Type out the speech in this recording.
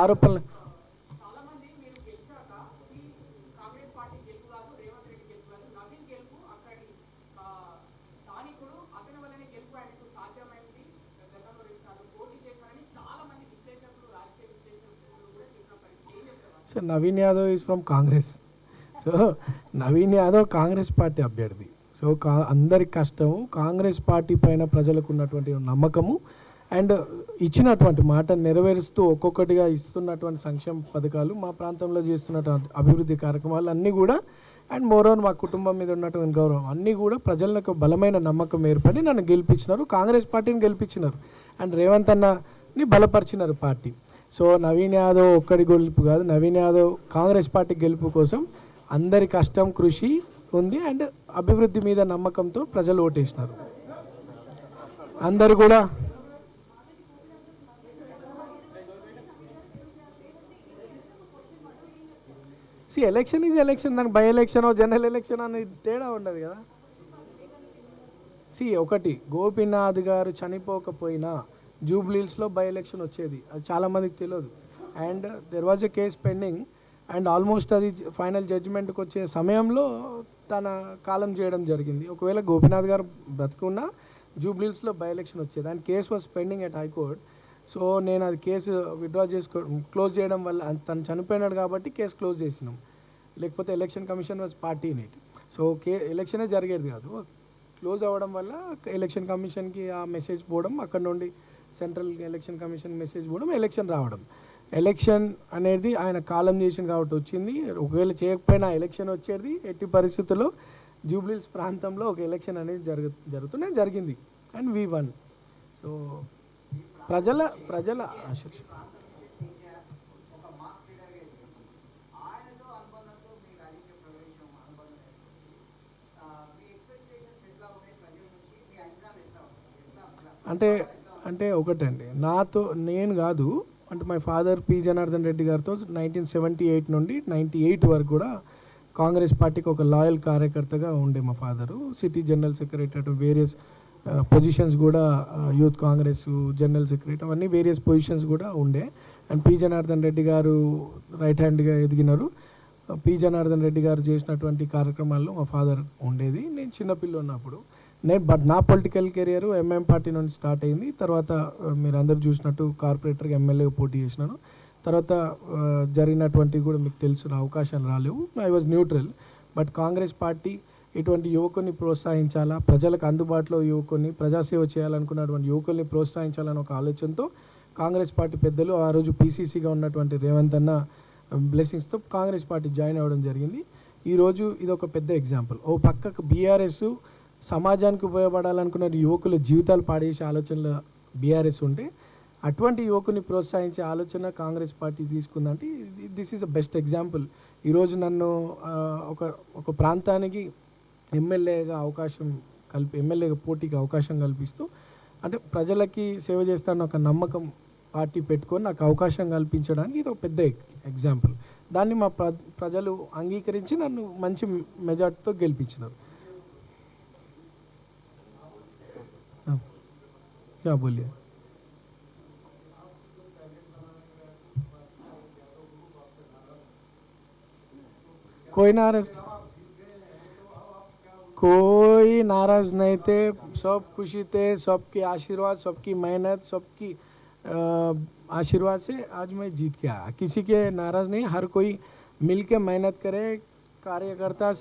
ఆరోపణలు so Naveen Yadav is from Congress. So Naveen Yadav Congress party అభ్యర్థి. So అందరి కష్టము కాంగ్రెస్ పార్టీ పైన ప్రజలకు ఉన్నటువంటి నమ్మకము అండ్ ఇచ్చినటువంటి మాట నెరవేరుస్తూ ఒక్కొక్కటిగా ఇస్తున్నటువంటి సంక్షేమ పథకాలు, మా ప్రాంతంలో చేస్తున్నటువంటి అభివృద్ధి కార్యక్రమాలు అన్నీ కూడా అండ్ మోరోవర్ మా కుటుంబం మీద ఉన్నటువంటి గౌరవం అన్నీ కూడా ప్రజలకు బలమైన నమ్మకం ఏర్పడి నన్ను గెలిపించినారు, కాంగ్రెస్ పార్టీని గెలిపించినారు అండ్ రేవంత్ అన్నని బలపరిచినారు పార్టీ. సో నవీన్ యాదవ్ ఒక్కడి గెలుపు కాదు, నవీన్ యాదవ్ కాంగ్రెస్ పార్టీ గెలుపు కోసం అందరి కష్టం కృషి ఉంది అండ్ అభివృద్ధి మీద నమ్మకంతో ప్రజలు ఓటేసినారు. అందరు కూడా ఎలక్షన్ ఈజ్ ఎలక్షన్, దానికి బై ఎలక్షన్ జనరల్ ఎలక్షన్ అనేది తేడా ఉండదు కదా. ఒకటి గోపీనాథ్ గారు చనిపోకపోయినా జూబ్లీహిల్స్లో బై ఎలక్షన్ వచ్చేది, అది చాలామందికి తెలియదు. And there was a case pending and almost అది ఫైనల్ జడ్జిమెంట్కి వచ్చే సమయంలో తన కాలం చేయడం జరిగింది. ఒకవేళ గోపీనాథ్ గారు బ్రతుకున్నా జూబ్లీహిల్స్లో బై ఎలక్షన్ వచ్చేది and case was pending at high court. So నేను అది కేసు విత్డ్రా క్లోజ్ చేయడం వల్ల తను చనిపోయినాడు కాబట్టి కేసు క్లోజ్ చేసినాం, లేకపోతే election commission was party in it. So ఎలక్షనే జరిగేది కాదు. క్లోజ్ అవ్వడం వల్ల ఎలక్షన్ కమిషన్కి ఆ మెసేజ్ పోవడం, అక్కడ నుండి సెంట్రల్ ఎలక్షన్ కమిషన్ మెసేజ్ పోవడం, ఎలక్షన్ రావడం. ఎలక్షన్ అనేది ఆయన కాలం చేసింది కాబట్టి వచ్చింది. ఒకవేళ చేయకపోయినా ఎలక్షన్ వచ్చేది. ఎట్టి పరిస్థితుల్లో జూబ్లీహిల్స్ ప్రాంతంలో ఒక ఎలక్షన్ అనేది జరిగింది అండ్ వి వన్. సో ప్రజల ఆశ. అంటే ఒకటండి, నేను కాదు అంటే my father P Janardhan Reddy గారితో 1978 నుండి 98 వరకు కూడా కాంగ్రెస్ పార్టీకి ఒక లాయల్ కార్యకర్తగా ఉండే మా father. City general secretary, various positions కూడా యూత్ కాంగ్రెస్ జనరల్ సెక్రటరీ అవన్నీ వేరియస్ పొజిషన్స్ కూడా ఉండే. అండ్ పి జనార్దన్ రెడ్డి గారు రైట్ హ్యాండ్గా ఎదిగినారు. పి జనార్దన్ రెడ్డి గారు చేసినటువంటి కార్యక్రమాల్లో మా ఫాదర్ ఉండేది. నేను చిన్నపిల్ల ఉన్నప్పుడు బట్ నా పొలిటికల్ కెరియర్ ఎంఎం పార్టీ నుండి స్టార్ట్ అయింది. తర్వాత మీరు అందరు చూసినట్టు కార్పొరేటర్గా ఎమ్మెల్యేగా పోటీ చేసినాను. తర్వాత జరిగినటువంటి కూడా మీకు తెలుసు అవకాశాలు రాలేవు. I was neutral. But Congress party ఇటువంటి యువకుని ప్రోత్సహించాలా, ప్రజలకు అందుబాటులో యువకుని ప్రజాసేవ చేయాలనుకున్నటువంటి యువకుల్ని ప్రోత్సహించాలని ఒక ఆలోచనతో కాంగ్రెస్ పార్టీ పెద్దలు ఆ రోజు పీసీసీగా ఉన్నటువంటి రేవంత్ అన్న బ్లెస్సింగ్స్తో కాంగ్రెస్ పార్టీ జాయిన్ అవ్వడం జరిగింది. ఈరోజు ఇది ఒక పెద్ద ఎగ్జాంపుల్. ఓ పక్కకు బీఆర్ఎస్ సమాజానికి ఉపయోగపడాలనుకున్న యువకుల జీవితాలు పాడేసే ఆలోచనలు బీఆర్ఎస్ ఉంటే అటువంటి యువకుని ప్రోత్సహించే ఆలోచన కాంగ్రెస్ పార్టీ తీసుకుందంటే this is the best example. ఈరోజు నన్ను ఒక ప్రాంతానికి ఎమ్మెల్యేగా పోటీకి అవకాశం కల్పిస్తూ అంటే ప్రజలకి సేవ చేస్తానన్న ఒక నమ్మకం పార్టీ పెట్టుకొని నాకు అవకాశం కల్పించడానికి ఇది ఒక పెద్ద ఎగ్జాంపుల్. దాన్ని మా ప్రజలు అంగీకరించి నన్ను మంచి మెజార్టీతో గెలిపించినారు. क्या बोलिए? कोई नाराज नहीं थे, सब खुशी थे, सबके आशीर्वाद, सबकी मेहनत, सबकी आशीर्वाद से आज मैं जीत के आया. किसी के नाराज नहीं, हर कोई मिल के मेहनत करे, कार्यकर्ता से